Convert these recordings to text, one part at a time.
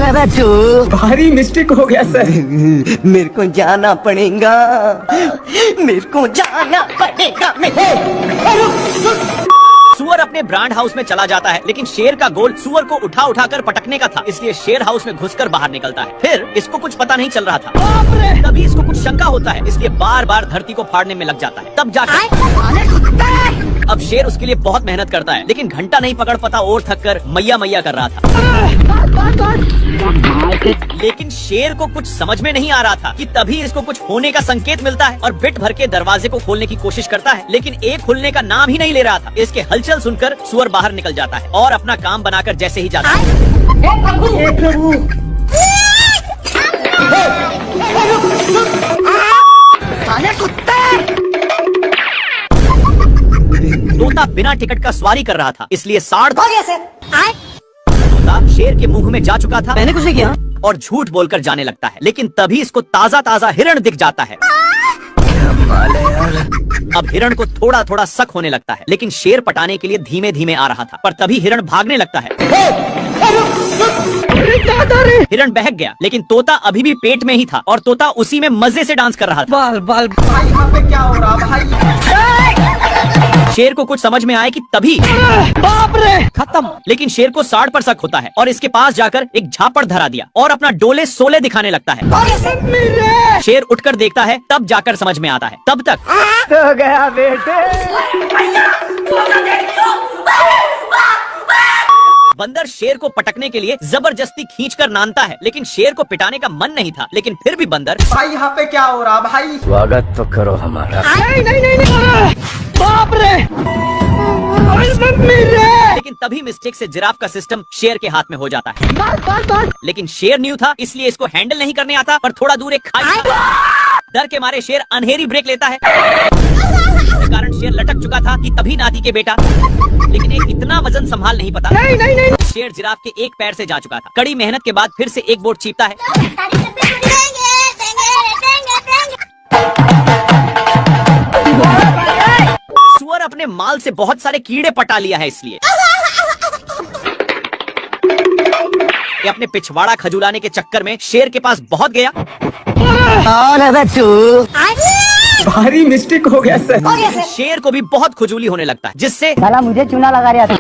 भारी मिस्टेक हो गया सर। मेरे को जाना पड़ेगा, मेरे को जाना पड़ेगा। सुअर अपने ब्रांड हाउस में चला जाता है, लेकिन शेर का गोल सुअर को उठा उठाकर पटकने का था, इसलिए शेर हाउस में घुसकर बाहर निकलता है। फिर इसको कुछ पता नहीं चल रहा था, तभी इसको कुछ शंका होता है, इसलिए बार बार धरती को फाड़ने में लग जाता है। तब जाकर अब शेर उसके लिए बहुत मेहनत करता है, लेकिन घंटा नहीं पकड़ पाता और थक कर मैया मैया कर रहा था। लेकिन शेर को कुछ समझ में नहीं आ रहा था कि तभी इसको कुछ होने का संकेत मिलता है और बिट भर के दरवाजे को खोलने की कोशिश करता है, लेकिन एक खुलने का नाम ही नहीं ले रहा था। इसके हलचल सुनकर सुअर बाहर निकल जाता है और अपना काम बनाकर जैसे ही जाता है, तोता बिना टिकट का सवारी कर रहा था, इसलिए साड़ तोता शेर के मुंह में जा चुका था। मैंने कुछ नहीं किया और झूठ बोलकर जाने लगता है, लेकिन तभी इसको ताजा ताजा हिरण दिख जाता है। अब हिरण को थोड़ा थोड़ा शक होने लगता है, लेकिन शेर पटाने के लिए धीमे धीमे आ रहा था, पर तभी हिरण भागने लगता है। हिरण बहक गया, लेकिन तोता अभी भी पेट में ही था और तोता उसी में मजे से डांस कर रहा था। बाल बाल भाई, यहाँ पे क्या हो रहा भाई? शेर को कुछ समझ में आए कि तभी बाप रे, खत्म। लेकिन शेर को साड़ पर शक होता है और इसके पास जाकर एक झापड़ धरा दिया और अपना डोले सोले दिखाने लगता है। शेर उठकर देखता है, तब जाकर समझ में आता है। तब तक हो गया बेटे। बंदर शेर को पटकने के लिए जबरदस्ती खींचकर नानता है, लेकिन शेर को पिटाने का मन नहीं था। लेकिन फिर भी बंदर भाई यहाँ पे क्या हो रहा भाई? स्वागत तो करो हमारा। नहीं। बाप रे, लेकिन तभी मिस्टेक से जिराफ का सिस्टम शेर के हाथ में हो जाता है। लेकिन शेर न्यू था, इसलिए इसको हैंडल नहीं करने आता, पर थोड़ा दूर एक खाई था। डर के मारे शेर अनहेरी ब्रेक लेता है, इसके कारण शेर लटक चुका था कि तभी नाती के बेटा, लेकिन एक इतना वजन संभाल नहीं पाता। नहीं। शेर जिराफ के एक पैर से जा चुका था। कड़ी मेहनत के बाद फिर से एक बोर्ड चीपता है। सुअर अपने माल से बहुत सारे कीड़े पटा लिया है, इसलिए ये अपने पिछवाड़ा खजुलाने के चक्कर में शेर के पास बहुत गया। भारी मिस्टेक हो गया सर। शेर को भी बहुत खुजली होने लगता है, जिससे साला मुझे चूना लगा रहा था।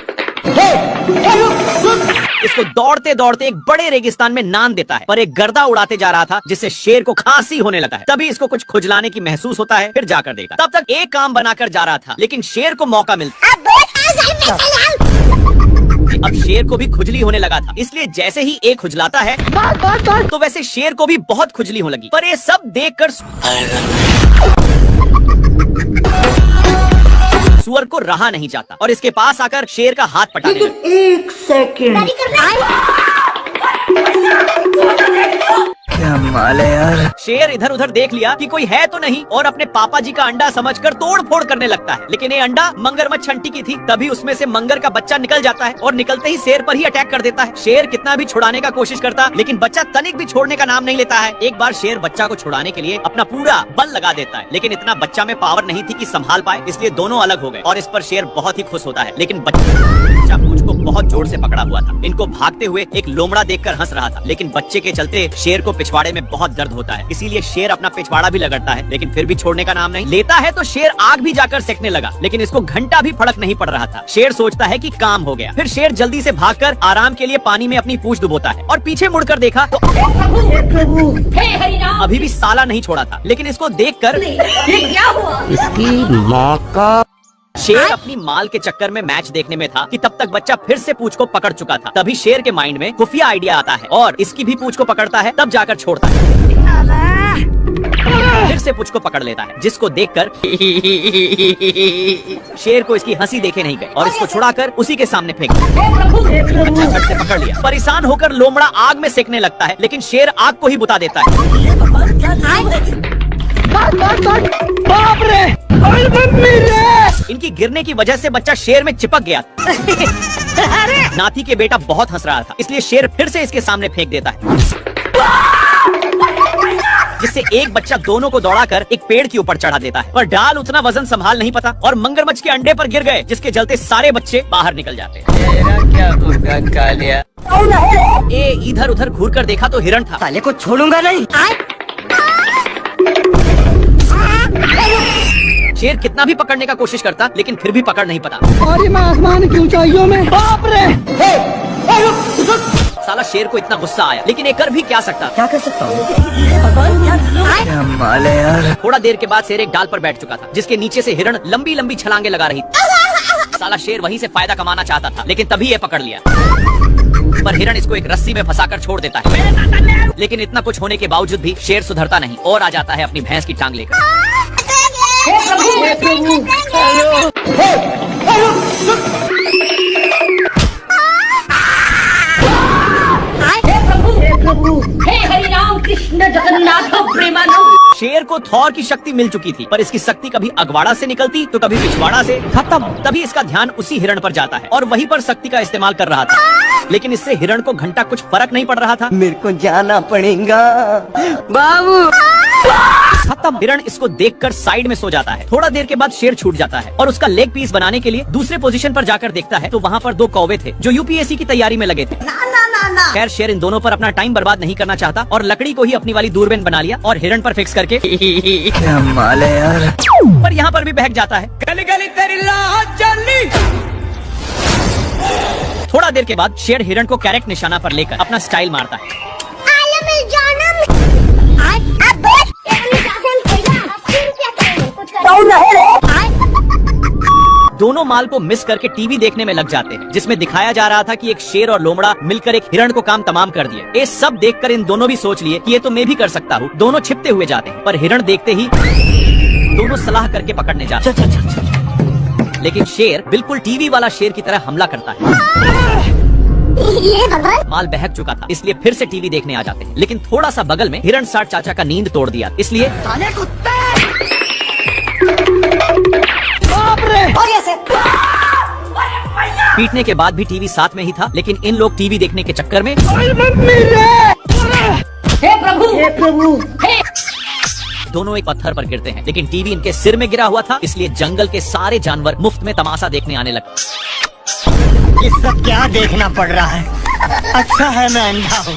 इसको दौड़ते दौड़ते एक बड़े रेगिस्तान में नान देता है, पर एक गर्दा उड़ाते जा रहा था, जिससे शेर को खांसी होने लगा है। तभी इसको कुछ खुजलाने की महसूस होता है, फिर जाकर देखा। तब तक एक काम बनाकर जा रहा था, लेकिन शेर को मौका मिलता। अब शेर को भी खुजली होने लगा था, इसलिए जैसे ही एक खुजलाता है तो वैसे शेर को भी बहुत खुजली होने लगी। पर ये सब देखकर सुअर को रहा नहीं जाता और इसके पास आकर शेर का हाथ पटाने लगा। एक सेकंड, क्या माल है यार। शेर इधर उधर देख लिया कि कोई है तो नहीं और अपने पापा जी का अंडा समझकर तोड़ फोड़ करने लगता है, लेकिन ये अंडा मगरमच्छ छंटी की थी। तभी उसमें से मंगर का बच्चा निकल जाता है और निकलते ही शेर पर ही अटैक कर देता है। शेर कितना भी छुड़ाने का कोशिश करता, लेकिन बच्चा तनिक भी छोड़ने का नाम नहीं लेता है। एक बार शेर बच्चा को छुड़ाने के लिए अपना पूरा बल लगा देता है, लेकिन इतना बच्चा में पावर नहीं थी कि संभाल पाए, इसलिए दोनों अलग हो गए और इस पर शेर बहुत ही खुश होता है। लेकिन बच्चा पूंछ को बहुत जोर से पकड़ा हुआ था। इनको भागते हुए एक लोमड़ा देखकर हंस रहा था, लेकिन बच्चे के चलते शेर को पिछवाड़े में बहुत दर्द होता है, इसीलिए शेर अपना पिछवाड़ा भी लगड़ता है, लेकिन फिर भी छोड़ने का नाम नहीं लेता है। तो शेर आग भी जाकर सेकने लगा, लेकिन इसको घंटा भी फर्क नहीं पड़ रहा था। शेर सोचता है कि काम हो गया। फिर शेर जल्दी से भागकर आराम के लिए पानी में अपनी पूंछ डुबोता है और पीछे मुड़कर देखा तो अभी भी साला नहीं छोड़ा था, लेकिन इसको देखकर इसकी माँ का। शेर अपनी माल के चक्कर में मैच देखने में था कि तब तक बच्चा फिर से पूंछ को पकड़ चुका था। तभी शेर के माइंड में खुफिया आइडिया आता है और इसकी भी पूंछ को पकड़ता है, तब जाकर छोड़ता है। फिर से पूंछ को पकड़ लेता है, जिसको देखकर शेर को इसकी हंसी देखे नहीं गए और इसको छुड़ाकर उसी के सामने फेंक दिया। बच्चा झट से पकड़ लिया। परेशान होकर लोमड़ा आग में सेकने लगता है, लेकिन शेर आग को ही बुता देता है। बाप रे, इनकी गिरने की वजह से बच्चा शेर में चिपक गया। नाती के बेटा बहुत हंस रहा था, इसलिए शेर फिर से इसके सामने फेंक देता है, जिससे एक बच्चा दोनों को दौड़ाकर एक पेड़ के ऊपर चढ़ा देता है। पर डाल उतना वजन संभाल नहीं पाता और मगरमच्छ के अंडे पर गिर गए, जिसके चलते सारे बच्चे बाहर निकल जाते हैं। तेरा क्या होगा कालिया? इधर उधर घूर कर देखा तो हिरण था। साले को छोड़ूंगा नहीं। शेर कितना भी पकड़ने का कोशिश करता लेकिन फिर भी पकड़ नहीं पाता। और मैं आसमान की ऊंचाइयों में, बाप रे। साला शेर को इतना गुस्सा आया लेकिन ये कर भी क्या सकता। क्या कर सकता हूँ? क्या माल है यार। थोड़ा देर के बाद शेर एक डाल पर बैठ चुका था जिसके नीचे से हिरण लंबी लंबी छलांगे लगा रही थी। साला शेर वहीं से फायदा कमाना चाहता था लेकिन तभी ये पकड़ लिया। पर हिरण इसको एक रस्सी में फंसाकर छोड़ देता है। लेकिन इतना कुछ होने के बावजूद भी शेर सुधरता नहीं और आ जाता है अपनी भैंस की टांग लेकर। हे हरि राम कृष्ण जगन्नाथ प्रेमानंद। शेर को थॉर की शक्ति मिल चुकी थी पर इसकी शक्ति कभी अगवाड़ा से निकलती तो कभी पिछवाड़ा से। खत्म। तभी इसका ध्यान उसी हिरण पर जाता है और वहीं पर शक्ति का इस्तेमाल कर रहा था। लेकिन इससे हिरण को घंटा कुछ फर्क नहीं पड़ रहा था। मेरे को जाना पड़ेगा बाबू। खत्म। हिरण इसको देखकर साइड में सो जाता है। थोड़ा देर के बाद शेर छूट जाता है और उसका लेग पीस बनाने के लिए दूसरे पोजीशन पर जाकर देखता है तो वहाँ पर 2 कौवे थे जो यूपीएससी की तैयारी में लगे थे। खैर शेर इन दोनों पर अपना टाइम बर्बाद नहीं करना चाहता और लकड़ी को ही अपनी वाली दूरबीन बना लिया और हिरण पर फिक्स करके क्या माल है यार। पर यहाँ पर भी बहक जाता है। गली गली तेरी लाज जली। थोड़ा देर के बाद शेर हिरण को करेक्ट निशाना पर लेकर अपना स्टाइल मारता है। दोनों माल को मिस करके टीवी देखने में लग जाते हैं जिसमें दिखाया जा रहा था कि एक शेर और लोमड़ा मिलकर एक हिरण को काम तमाम कर दिए। ये सब देखकर इन दोनों भी सोच लिए कि ये तो मैं भी कर सकता हूँ। दोनों छिपते हुए जाते हैं पर हिरण देखते ही दोनों सलाह करके पकड़ने जाते हैं। लेकिन शेर बिल्कुल टीवी वाला शेर की तरह हमला करता है। माल बहक चुका था इसलिए फिर से टीवी देखने आ जाते हैं। लेकिन थोड़ा सा बगल में हिरण साठ चाचा का नींद तोड़ दिया इसलिए पीटने के बाद भी टीवी साथ में ही था। लेकिन इन लोग टीवी देखने के चक्कर में हे प्रभु दोनों एक पत्थर पर गिरते हैं। लेकिन टीवी इनके सिर में गिरा हुआ था इसलिए जंगल के सारे जानवर मुफ्त में तमाशा देखने आने लगे। ये सब क्या देखना पड़ रहा है? अच्छा है मैं अंधा हूँ।